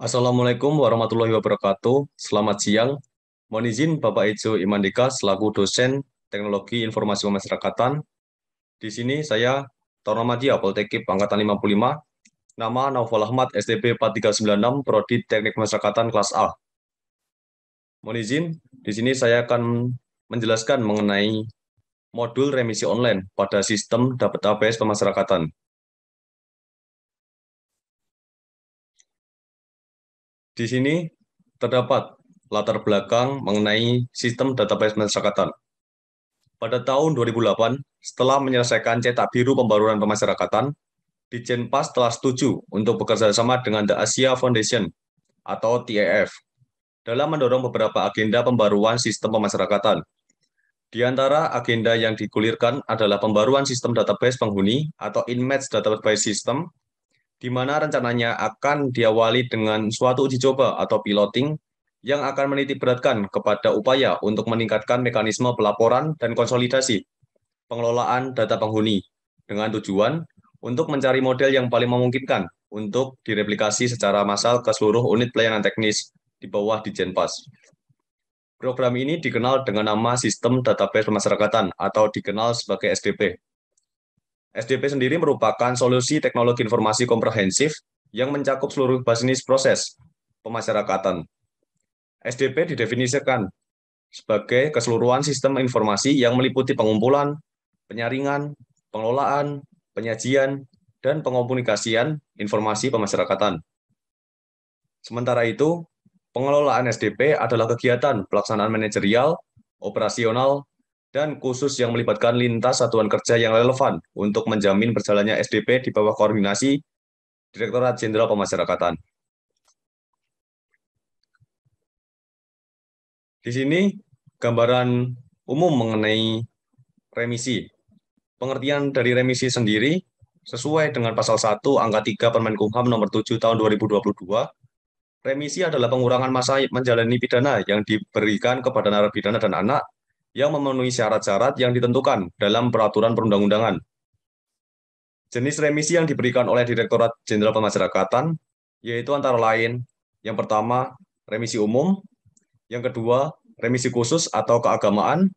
Assalamualaikum warahmatullahi wabarakatuh. Selamat siang. Mohon izin Bapak Ijo Imandika selaku dosen Teknologi Informasi Pemasyarakatan. Di sini saya Taruna Madya Poltekip Angkatan 55, nama Naufal Ahmad STB 4396 Prodi Teknik Pemasyarakatan kelas A. Mohon izin, di sini saya akan menjelaskan mengenai modul remisi online pada sistem database pemasyarakatan. Di sini terdapat latar belakang mengenai sistem database pemasyarakatan. Pada tahun 2008, setelah menyelesaikan cetak biru pembaruan pemasyarakatan, Ditjenpas telah setuju untuk bekerja sama dengan The Asia Foundation atau TAF dalam mendorong beberapa agenda pembaruan sistem pemasyarakatan. Di antara agenda yang digulirkan adalah pembaruan sistem database penghuni atau InMatch Database System, di mana rencananya akan diawali dengan suatu uji coba atau piloting yang akan menitikberatkan kepada upaya untuk meningkatkan mekanisme pelaporan dan konsolidasi pengelolaan data penghuni dengan tujuan untuk mencari model yang paling memungkinkan untuk direplikasi secara massal ke seluruh unit pelayanan teknis di bawah Ditjenpas. Program ini dikenal dengan nama Sistem Database Pemasyarakatan atau dikenal sebagai SDP. SDP sendiri merupakan solusi teknologi informasi komprehensif yang mencakup seluruh bisnis proses pemasyarakatan. SDP didefinisikan sebagai keseluruhan sistem informasi yang meliputi pengumpulan, penyaringan, pengelolaan, penyajian, dan pengomunikasian informasi pemasyarakatan. Sementara itu, pengelolaan SDP adalah kegiatan pelaksanaan manajerial, operasional, dan khusus yang melibatkan lintas satuan kerja yang relevan untuk menjamin berjalannya SDP di bawah koordinasi Direktorat Jenderal Pemasyarakatan. Di sini gambaran umum mengenai remisi. Pengertian dari remisi sendiri sesuai dengan pasal 1 angka 3 Permenkumham nomor 7 tahun 2022, remisi adalah pengurangan masa menjalani pidana yang diberikan kepada narapidana dan anak yang memenuhi syarat-syarat yang ditentukan dalam peraturan perundang-undangan. Jenis remisi yang diberikan oleh Direktorat Jenderal Pemasyarakatan yaitu antara lain, yang pertama, remisi umum, yang kedua, remisi khusus atau keagamaan,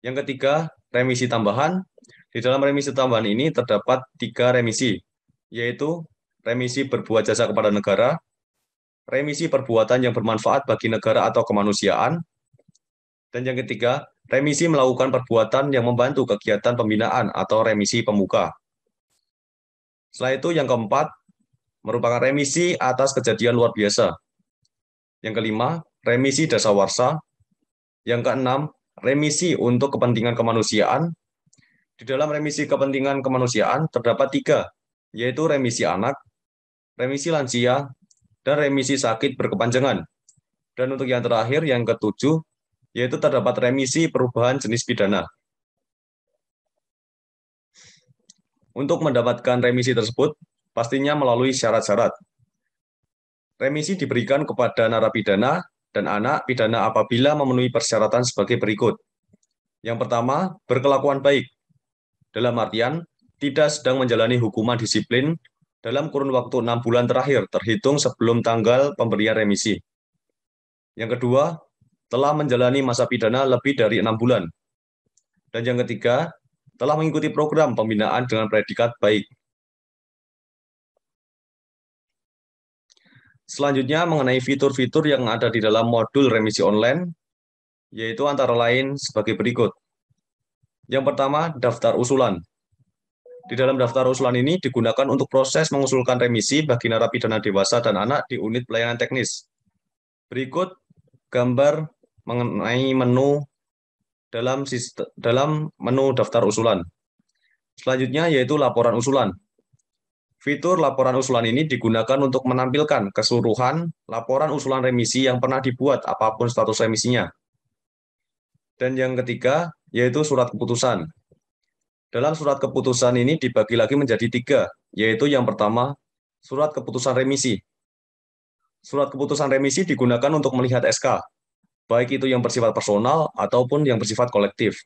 yang ketiga, remisi tambahan. Di dalam remisi tambahan ini terdapat 3 remisi, yaitu remisi berbuat jasa kepada negara, remisi perbuatan yang bermanfaat bagi negara atau kemanusiaan, dan yang ketiga, remisi melakukan perbuatan yang membantu kegiatan pembinaan atau remisi pemuka. Setelah itu, yang keempat, merupakan remisi atas kejadian luar biasa. Yang kelima, remisi dasawarsa. Yang keenam, remisi untuk kepentingan kemanusiaan. Di dalam remisi kepentingan kemanusiaan terdapat 3, yaitu remisi anak, remisi lansia, dan remisi sakit berkepanjangan. Dan untuk yang terakhir, yang ketujuh, yaitu terdapat remisi perubahan jenis pidana. Untuk mendapatkan remisi tersebut, pastinya melalui syarat-syarat. Remisi diberikan kepada narapidana dan anak pidana apabila memenuhi persyaratan sebagai berikut. Yang pertama, berkelakuan baik. Dalam artian, tidak sedang menjalani hukuman disiplin dalam kurun waktu 6 bulan terakhir terhitung sebelum tanggal pemberian remisi. Yang kedua, telah menjalani masa pidana lebih dari 6 bulan. Dan yang ketiga, telah mengikuti program pembinaan dengan predikat baik. Selanjutnya mengenai fitur-fitur yang ada di dalam modul remisi online, yaitu antara lain sebagai berikut. Yang pertama, daftar usulan. Di dalam daftar usulan ini digunakan untuk proses mengusulkan remisi bagi narapidana dewasa dan anak di unit pelayanan teknis. Berikut gambar mengenai menu dalam menu daftar usulan. Selanjutnya yaitu laporan usulan. Fitur laporan usulan ini digunakan untuk menampilkan keseluruhan laporan usulan remisi yang pernah dibuat apapun status remisinya. Dan yang ketiga yaitu surat keputusan. Dalam surat keputusan ini dibagi lagi menjadi 3, yaitu yang pertama, surat keputusan remisi. Surat keputusan remisi digunakan untuk melihat SK, baik itu yang bersifat personal ataupun yang bersifat kolektif.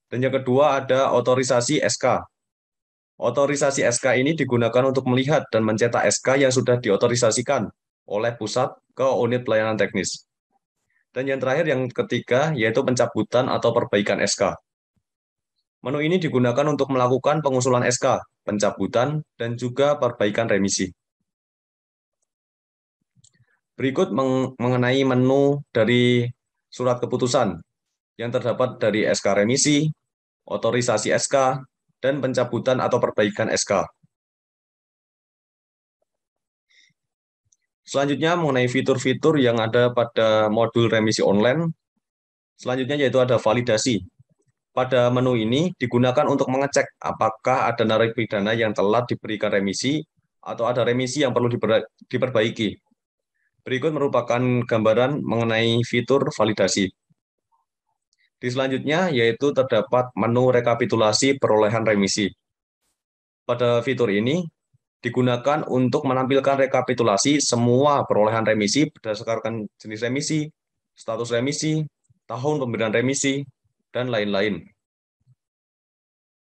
Dan yang kedua ada otorisasi SK. Otorisasi SK ini digunakan untuk melihat dan mencetak SK yang sudah diotorisasikan oleh pusat ke unit pelayanan teknis. Dan yang terakhir, yang ketiga, yaitu pencabutan atau perbaikan SK. Menu ini digunakan untuk melakukan pengusulan SK, pencabutan, dan juga perbaikan remisi. Berikut mengenai menu dari surat keputusan yang terdapat dari SK remisi, otorisasi SK, dan pencabutan atau perbaikan SK. Selanjutnya mengenai fitur-fitur yang ada pada modul remisi online. Selanjutnya yaitu ada validasi. Pada menu ini digunakan untuk mengecek apakah ada narapidana yang telah diberikan remisi atau ada remisi yang perlu diperbaiki. Berikut merupakan gambaran mengenai fitur validasi. Di selanjutnya yaitu terdapat menu rekapitulasi perolehan remisi. Pada fitur ini digunakan untuk menampilkan rekapitulasi semua perolehan remisi berdasarkan jenis remisi, status remisi, tahun pemberian remisi, dan lain-lain.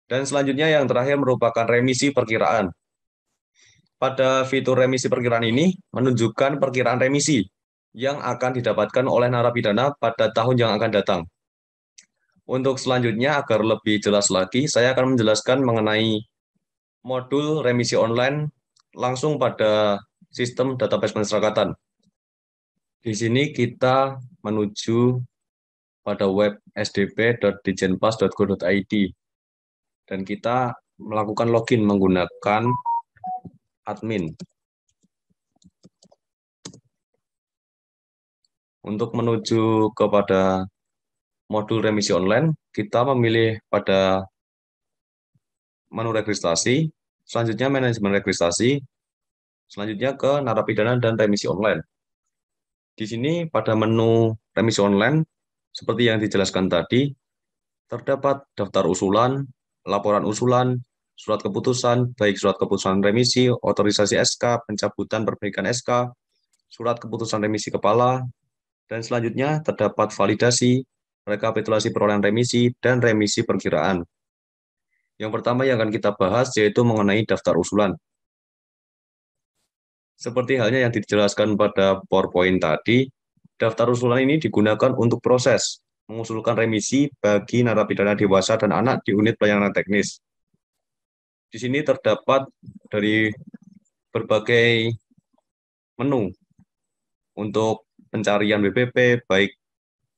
Dan selanjutnya yang terakhir merupakan remisi perkiraan. Pada fitur remisi perkiraan ini menunjukkan perkiraan remisi yang akan didapatkan oleh narapidana pada tahun yang akan datang. Untuk selanjutnya, agar lebih jelas lagi, saya akan menjelaskan mengenai modul remisi online langsung pada sistem database pemasyarakatan. Di sini kita menuju pada web sdp.dijenpas.go.id dan kita melakukan login menggunakan admin. Untuk menuju kepada modul remisi online, kita memilih pada menu registrasi, selanjutnya manajemen registrasi, selanjutnya ke narapidana dan remisi online. Di sini pada menu remisi online, seperti yang dijelaskan tadi, terdapat daftar usulan, laporan usulan, surat keputusan, baik surat keputusan remisi, otorisasi SK, pencabutan perbaikan SK, surat keputusan remisi kepala, dan selanjutnya terdapat validasi, rekapitulasi perolehan remisi, dan remisi perkiraan. Yang pertama yang akan kita bahas yaitu mengenai daftar usulan. Seperti halnya yang dijelaskan pada PowerPoint tadi, daftar usulan ini digunakan untuk proses mengusulkan remisi bagi narapidana dewasa dan anak di unit pelayanan teknis. Di sini terdapat dari berbagai menu untuk pencarian WPP, baik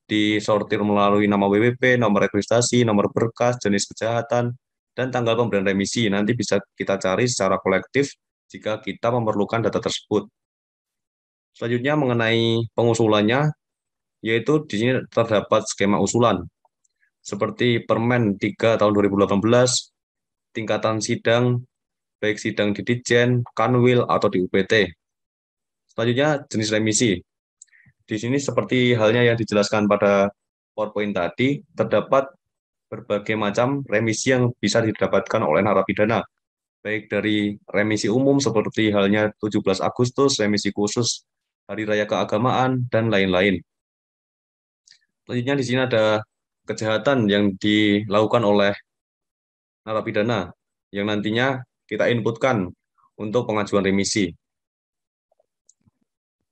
disortir melalui nama WPP, nomor registrasi, nomor berkas, jenis kejahatan, dan tanggal pemberian remisi. Nanti bisa kita cari secara kolektif jika kita memerlukan data tersebut. Selanjutnya mengenai pengusulannya, yaitu di sini terdapat skema usulan, seperti Permen 3 tahun 2018, tingkatan sidang, baik sidang di Ditjen, Kanwil, atau di UPT. Selanjutnya jenis remisi. Di sini seperti halnya yang dijelaskan pada PowerPoint tadi, terdapat berbagai macam remisi yang bisa didapatkan oleh narapidana, baik dari remisi umum seperti halnya 17 Agustus, remisi khusus, Hari Raya Keagamaan, dan lain-lain. Selanjutnya di sini ada kejahatan yang dilakukan oleh narapidana yang nantinya kita inputkan untuk pengajuan remisi.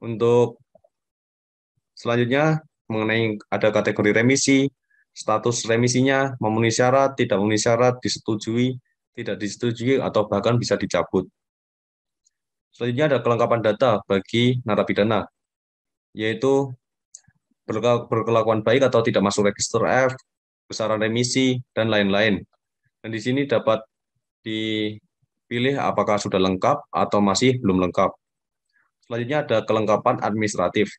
Untuk selanjutnya mengenai ada kategori remisi, status remisinya, memenuhi syarat, tidak memenuhi syarat, disetujui, tidak disetujui, atau bahkan bisa dicabut. Selanjutnya ada kelengkapan data bagi narapidana, yaitu berkelakuan baik atau tidak masuk register F, besaran remisi, dan lain-lain. Dan di sini dapat dipilih apakah sudah lengkap atau masih belum lengkap. Selanjutnya ada kelengkapan administratif,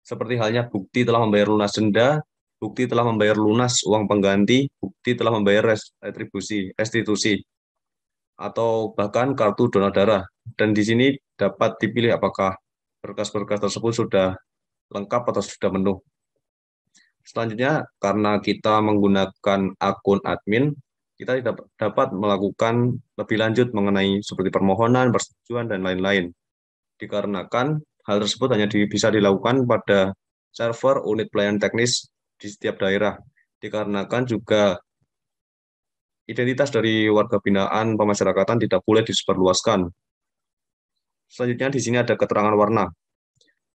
seperti halnya bukti telah membayar lunas denda, bukti telah membayar lunas uang pengganti, bukti telah membayar restitusi, atau bahkan kartu donor darah. Dan di sini dapat dipilih apakah berkas-berkas tersebut sudah lengkap atau sudah penuh. Selanjutnya, karena kita menggunakan akun admin, kita tidak dapat melakukan lebih lanjut mengenai seperti permohonan, persetujuan, dan lain-lain. Dikarenakan hal tersebut hanya bisa dilakukan pada server unit pelayanan teknis di setiap daerah. Dikarenakan juga identitas dari warga binaan pemasyarakatan tidak boleh disebarluaskan. Selanjutnya di sini ada keterangan warna.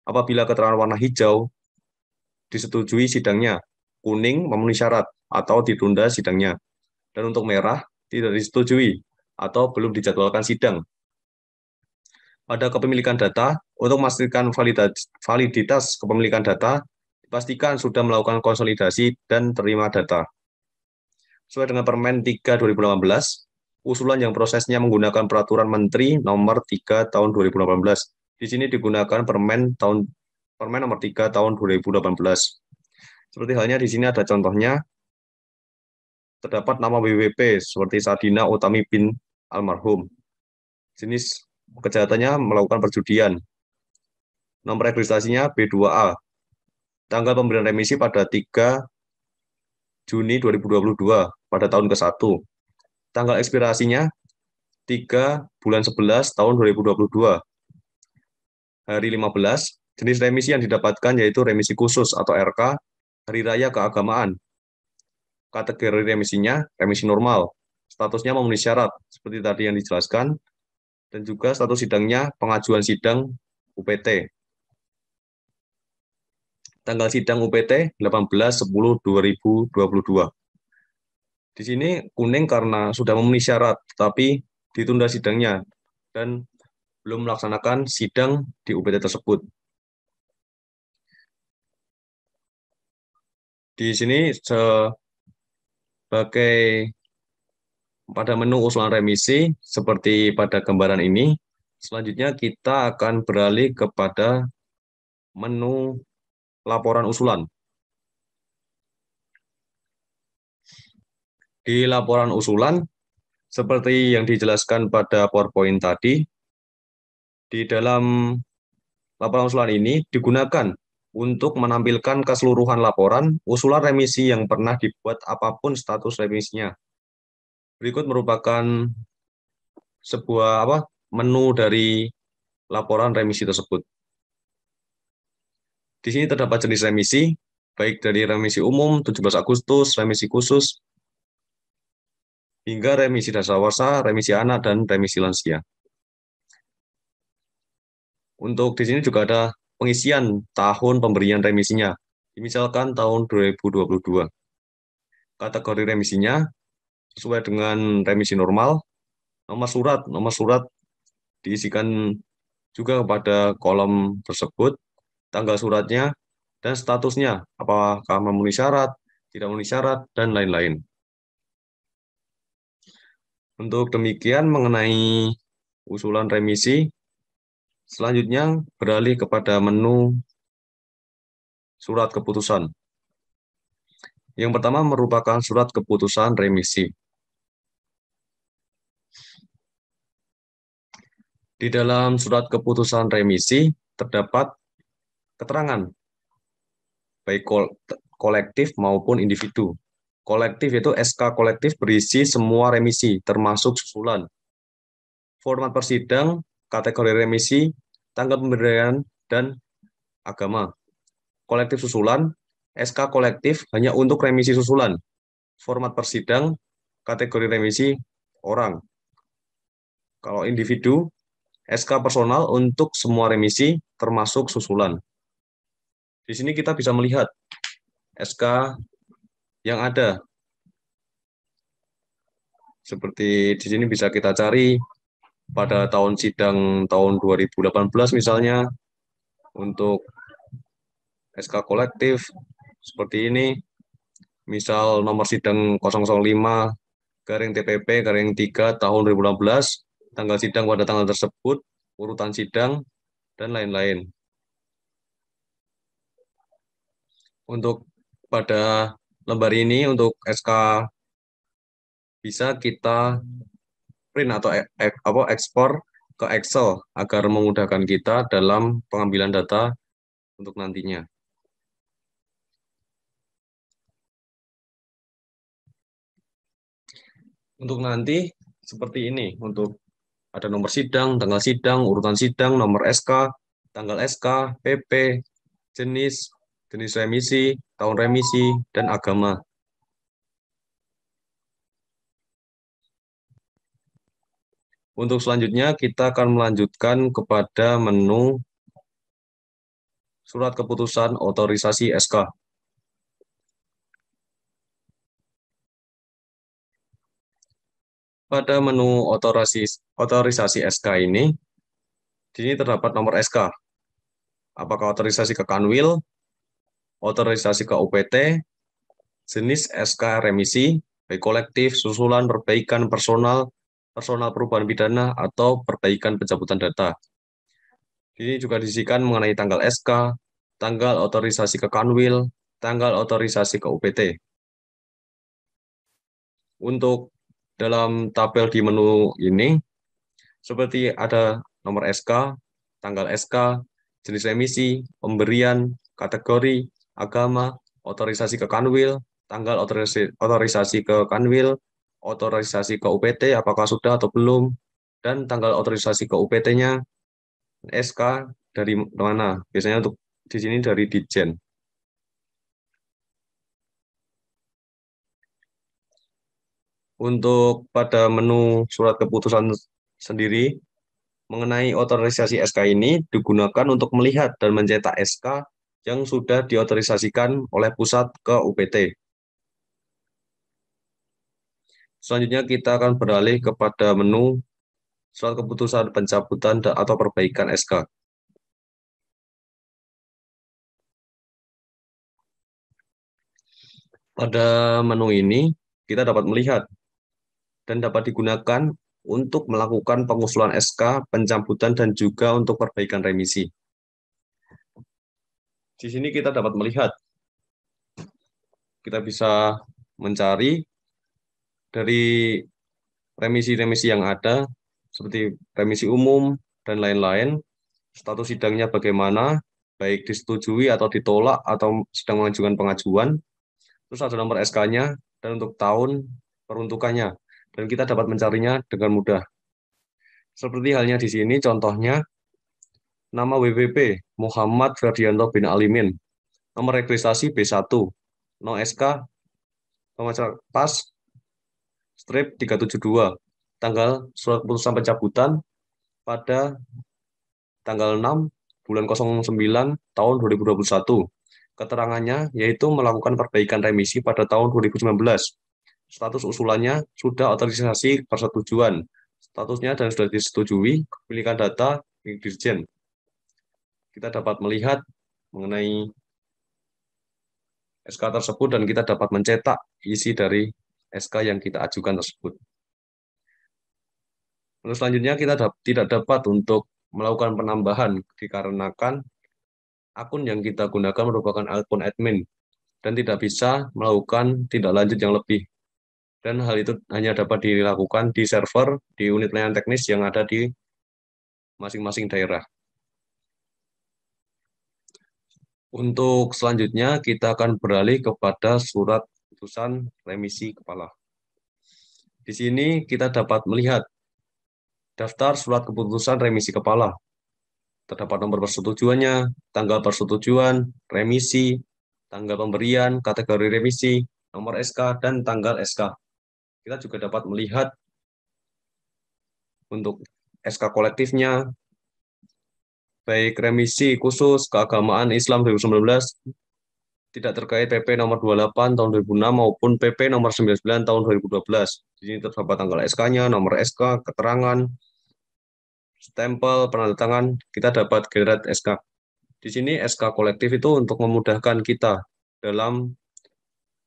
Apabila keterangan warna hijau disetujui sidangnya, kuning memenuhi syarat atau ditunda sidangnya, dan untuk merah tidak disetujui atau belum dijadwalkan sidang. Pada kepemilikan data, untuk memastikan validitas kepemilikan data, dipastikan sudah melakukan konsolidasi dan terima data. Sesuai dengan Permen 3 2018, usulan yang prosesnya menggunakan Peraturan Menteri Nomor 3 Tahun 2018. Di sini digunakan Permen Nomor 3 Tahun 2018. Seperti halnya di sini ada contohnya, terdapat nama BWP seperti Sadina Utami bin almarhum. Jenis kejahatannya melakukan perjudian. Nomor registrasinya B2A. Tanggal pemberian remisi pada 3 Juni 2022 pada tahun ke-1. Tanggal ekspirasinya 3 bulan 11 tahun 2022. Hari 15, jenis remisi yang didapatkan yaitu remisi khusus atau RK, Hari Raya Keagamaan. Kategori remisinya remisi normal. Statusnya memenuhi syarat seperti tadi yang dijelaskan, dan juga status sidangnya pengajuan sidang UPT. Tanggal sidang UPT 18/10/2022. Di sini kuning karena sudah memenuhi syarat, tapi ditunda sidangnya dan belum melaksanakan sidang di UPT tersebut. Di sini sebagai pada menu usulan remisi seperti pada gambaran ini, selanjutnya kita akan beralih kepada menu laporan usulan. Di laporan usulan, seperti yang dijelaskan pada PowerPoint tadi, di dalam laporan usulan ini digunakan untuk menampilkan keseluruhan laporan usulan remisi yang pernah dibuat apapun status remisinya. Berikut merupakan sebuah menu dari laporan remisi tersebut. Di sini terdapat jenis remisi, baik dari remisi umum 17 Agustus, remisi khusus, hingga remisi dasawarsa, remisi anak, dan remisi lansia. Untuk di sini juga ada pengisian tahun pemberian remisinya. Misalkan tahun 2022. Kategori remisinya sesuai dengan remisi normal, nomor surat diisikan juga pada kolom tersebut, tanggal suratnya, dan statusnya, apakah memenuhi syarat, tidak memenuhi syarat, dan lain-lain. Untuk demikian mengenai usulan remisi, selanjutnya beralih kepada menu surat keputusan. Yang pertama merupakan surat keputusan remisi. Di dalam surat keputusan remisi terdapat keterangan baik kolektif maupun individu. Kolektif itu SK kolektif berisi semua remisi, termasuk susulan. Format persidang, kategori remisi, tanggal pemberian, dan agama. Kolektif susulan, SK kolektif hanya untuk remisi susulan. Format persidang, kategori remisi, orang. Kalau individu, SK personal untuk semua remisi, termasuk susulan. Di sini kita bisa melihat SK yang ada. Seperti di sini bisa kita cari pada tahun sidang tahun 2018 misalnya, untuk SK kolektif seperti ini, misal nomor sidang 005 garing TPP garing 3 tahun 2016, tanggal sidang pada tanggal tersebut, urutan sidang, dan lain-lain. Untuk pada lembar ini, untuk SK bisa kita print atau ekspor ke Excel agar memudahkan kita dalam pengambilan data untuk nantinya. Untuk nanti seperti ini, untuk ada nomor sidang, urutan sidang, nomor SK, tanggal SK, PP, jenis remisi, tahun remisi, dan agama. Untuk selanjutnya kita akan melanjutkan kepada menu surat keputusan otorisasi SK. Pada menu otorisasi SK ini, di sini terdapat nomor SK. Apakah otorisasi ke Kanwil, otorisasi ke UPT, jenis SK remisi, baik kolektif, susulan, perbaikan personal, personal perubahan pidana, atau perbaikan pencabutan data. Ini juga disisikan mengenai tanggal SK, tanggal otorisasi ke Kanwil, tanggal otorisasi ke UPT. Untuk dalam tabel di menu ini, seperti ada nomor SK, tanggal SK, jenis remisi, pemberian, kategori, agama, otorisasi ke Kanwil, tanggal otorisasi ke Kanwil, otorisasi ke UPT, apakah sudah atau belum, dan tanggal otorisasi ke UPT-nya, SK dari mana? Biasanya untuk di sini dari Ditjen. Untuk pada menu surat keputusan sendiri, mengenai otorisasi SK ini digunakan untuk melihat dan mencetak SK yang sudah diotorisasikan oleh pusat ke UPT. Selanjutnya kita akan beralih kepada menu surat keputusan pencabutan atau perbaikan SK. Pada menu ini kita dapat melihat dan dapat digunakan untuk melakukan pengusulan SK, pencabutan, dan juga untuk perbaikan remisi. Di sini kita dapat melihat, kita bisa mencari dari remisi-remisi yang ada, seperti remisi umum dan lain-lain, status sidangnya bagaimana, baik disetujui atau ditolak, atau sedang mengajukan pengajuan, terus ada nomor SK-nya, dan untuk tahun peruntukannya. Dan kita dapat mencarinya dengan mudah. Seperti halnya di sini, contohnya, nama WWP, Muhammad Ferdianto bin Alimin, nomor registrasi B1, no SK, nomor pas, strip 372, tanggal surat keputusan pencabutan pada tanggal 6 bulan 09 tahun 2021. Keterangannya yaitu melakukan perbaikan remisi pada tahun 2019. Status usulannya sudah otorisasi persetujuan. Statusnya dan sudah disetujui kepemilikan data milik Dirjen. Kita dapat melihat mengenai SK tersebut dan kita dapat mencetak isi dari SK yang kita ajukan tersebut. Lalu selanjutnya kita tidak dapat untuk melakukan penambahan dikarenakan akun yang kita gunakan merupakan akun admin dan tidak bisa melakukan tindak lanjut yang lebih. Dan hal itu hanya dapat dilakukan di server, di unit layanan teknis yang ada di masing-masing daerah. Untuk selanjutnya, kita akan beralih kepada surat keputusan remisi kepala. Di sini kita dapat melihat daftar surat keputusan remisi kepala. Terdapat nomor persetujuannya, tanggal persetujuan, remisi, tanggal pemberian, kategori remisi, nomor SK, dan tanggal SK. Kita juga dapat melihat untuk SK kolektifnya, baik remisi khusus keagamaan Islam 2019, tidak terkait PP nomor 28 tahun 2006 maupun PP nomor 99 tahun 2012. Di sini terdapat tanggal SK-nya, nomor SK, keterangan, stempel, penandatangan, kita dapat geret SK. Di sini SK kolektif itu untuk memudahkan kita dalam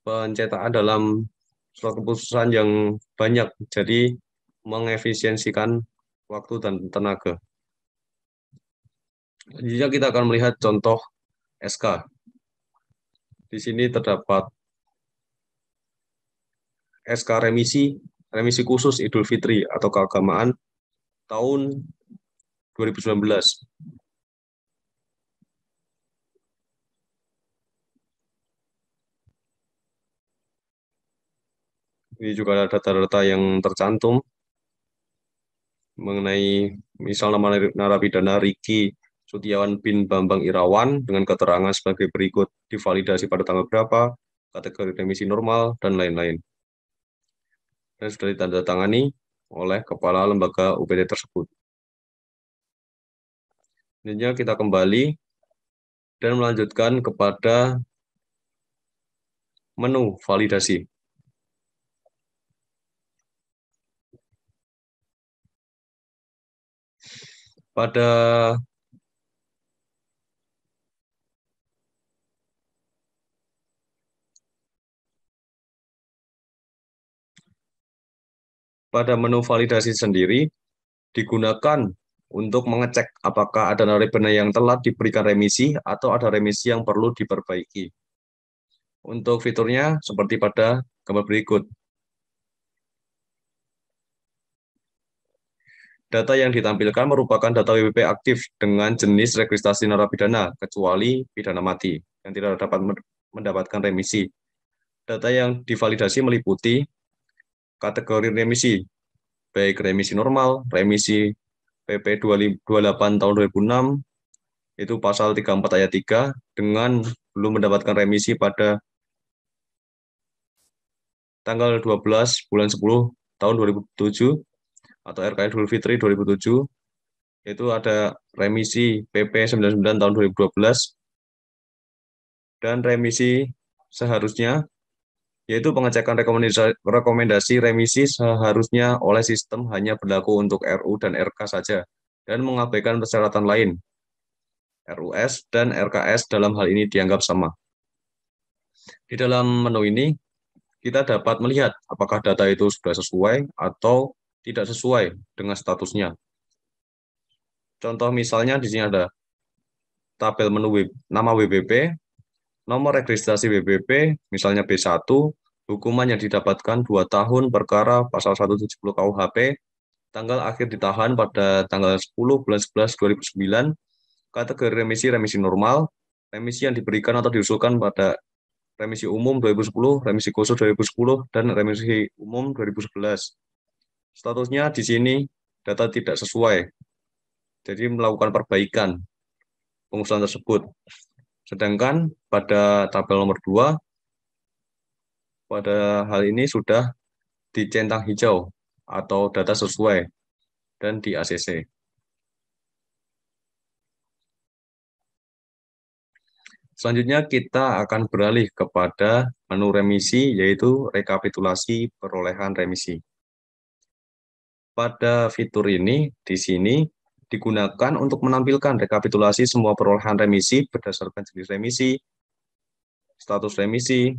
pencetakan dalam surat keputusan yang banyak, jadi mengefisiensikan waktu dan tenaga. Selanjutnya kita akan melihat contoh SK. Di sini terdapat SK remisi, remisi khusus Idul Fitri atau keagamaan tahun 2019. Ini juga ada data-data yang tercantum mengenai misal nama narapidana Riki Sutiawan bin Bambang Irawan dengan keterangan sebagai berikut, divalidasi pada tanggal berapa, kategori remisi normal, dan lain-lain. Dan sudah ditandatangani oleh kepala lembaga UPT tersebut. Selanjutnya kita kembali dan melanjutkan kepada menu validasi. Pada menu validasi sendiri digunakan untuk mengecek apakah ada narapidana yang telah diberikan remisi atau ada remisi yang perlu diperbaiki. Untuk fiturnya seperti pada gambar berikut. Data yang ditampilkan merupakan data WPP aktif dengan jenis registrasi narapidana, kecuali pidana mati, yang tidak dapat mendapatkan remisi. Data yang divalidasi meliputi kategori remisi, baik remisi normal, remisi PP 28 tahun 2006, itu pasal 34 ayat 3, dengan belum mendapatkan remisi pada tanggal 12 bulan 10 tahun 2007, atau RKI Idul Fitri 2007, itu ada remisi PP 99 tahun 2012, dan remisi seharusnya, yaitu pengecekan rekomendasi remisi seharusnya oleh sistem hanya berlaku untuk RU dan RK saja, dan mengabaikan persyaratan lain. RUS dan RKS dalam hal ini dianggap sama. Di dalam menu ini, kita dapat melihat apakah data itu sudah sesuai atau tidak sesuai dengan statusnya. Contoh misalnya di sini ada tabel menu nama WBP, nomor registrasi WBP, misalnya B1, hukuman yang didapatkan 2 tahun perkara pasal 170 KUHP, tanggal akhir ditahan pada tanggal 10 bulan 11 2009, kategori remisi normal, remisi yang diberikan atau diusulkan pada remisi umum 2010, remisi khusus 2010, dan remisi umum 2011. Statusnya di sini data tidak sesuai, jadi melakukan perbaikan pengusulan tersebut. Sedangkan pada tabel nomor 2, pada hal ini sudah dicentang hijau atau data sesuai dan di ACC. Selanjutnya kita akan beralih kepada menu remisi, yaitu rekapitulasi perolehan remisi. Pada fitur ini, di sini digunakan untuk menampilkan rekapitulasi semua perolehan remisi berdasarkan jenis remisi, status remisi,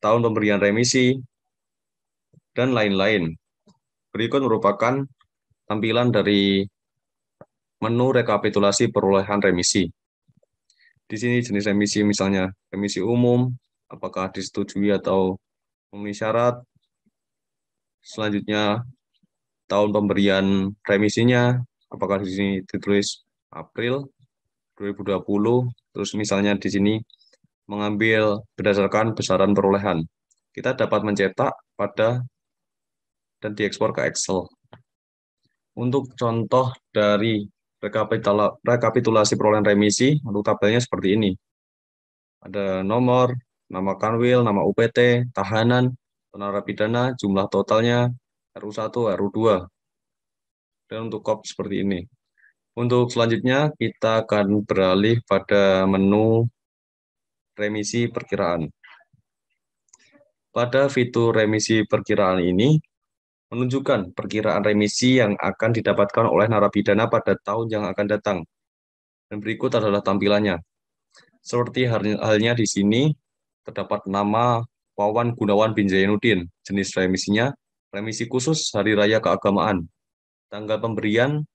tahun pemberian remisi, dan lain-lain. Berikut merupakan tampilan dari menu rekapitulasi perolehan remisi. Di sini jenis remisi, misalnya remisi umum, apakah disetujui atau memenuhi syarat. Selanjutnya, tahun pemberian remisinya, apakah di sini ditulis April 2020, terus misalnya di sini mengambil berdasarkan besaran perolehan. Kita dapat mencetak pada dan diekspor ke Excel. Untuk contoh dari rekapitulasi perolehan remisi, untuk tabelnya seperti ini. Ada nomor, nama kanwil, nama UPT, tahanan, narapidana, jumlah totalnya, RU1, RU2. Dan untuk KOP seperti ini. Untuk selanjutnya, kita akan beralih pada menu remisi perkiraan. Pada fitur remisi perkiraan ini, menunjukkan perkiraan remisi yang akan didapatkan oleh narapidana pada tahun yang akan datang. Dan berikut adalah tampilannya. Seperti halnya di sini, terdapat nama Wawan Gunawan bin Zainuddin, jenis remisinya, remisi khusus Hari Raya Keagamaan. Tanggal pemberian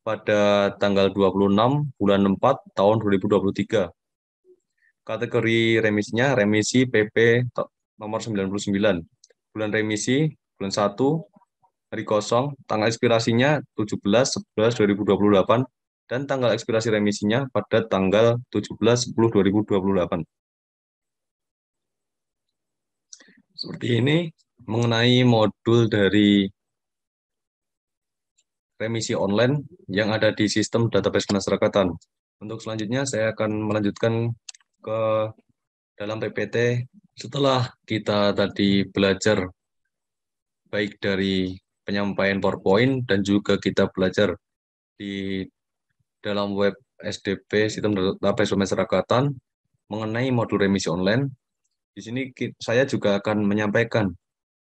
pada tanggal 26 bulan 4 tahun 2023. Kategori remisinya, remisi PP nomor 99. Bulan remisi, bulan 1, hari kosong, tanggal ekspirasinya 17/11/2028, dan tanggal ekspirasi remisinya pada tanggal 17/10/2028. Seperti ini mengenai modul dari remisi online yang ada di sistem database pemasyarakatan. Untuk selanjutnya saya akan melanjutkan ke dalam PPT setelah kita tadi belajar baik dari penyampaian PowerPoint dan juga kita belajar di dalam web SDP Sistem Database Pemasyarakatan mengenai modul remisi online. Di sini saya juga akan menyampaikan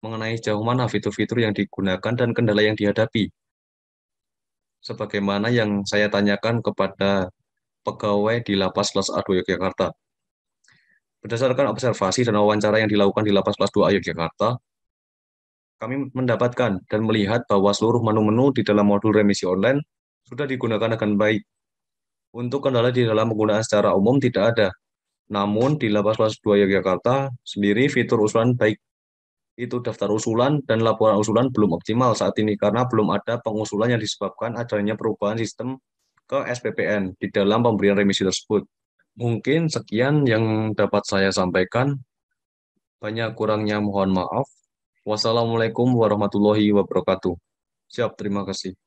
mengenai sejauh mana fitur-fitur yang digunakan dan kendala yang dihadapi. Sebagaimana yang saya tanyakan kepada pegawai di Lapas Kelas A2 Yogyakarta. Berdasarkan observasi dan wawancara yang dilakukan di Lapas Kelas 2A Yogyakarta, kami mendapatkan dan melihat bahwa seluruh menu-menu di dalam modul remisi online sudah digunakan dengan baik. Untuk kendala di dalam penggunaan secara umum tidak ada. Namun di Lapas Kelas 2 Yogyakarta sendiri fitur usulan baik itu daftar usulan dan laporan usulan belum optimal saat ini karena belum ada pengusulan yang disebabkan adanya perubahan sistem ke SPPN di dalam pemberian remisi tersebut. Mungkin sekian yang dapat saya sampaikan. Banyak kurangnya mohon maaf. Wassalamualaikum warahmatullahi wabarakatuh. Siap, terima kasih.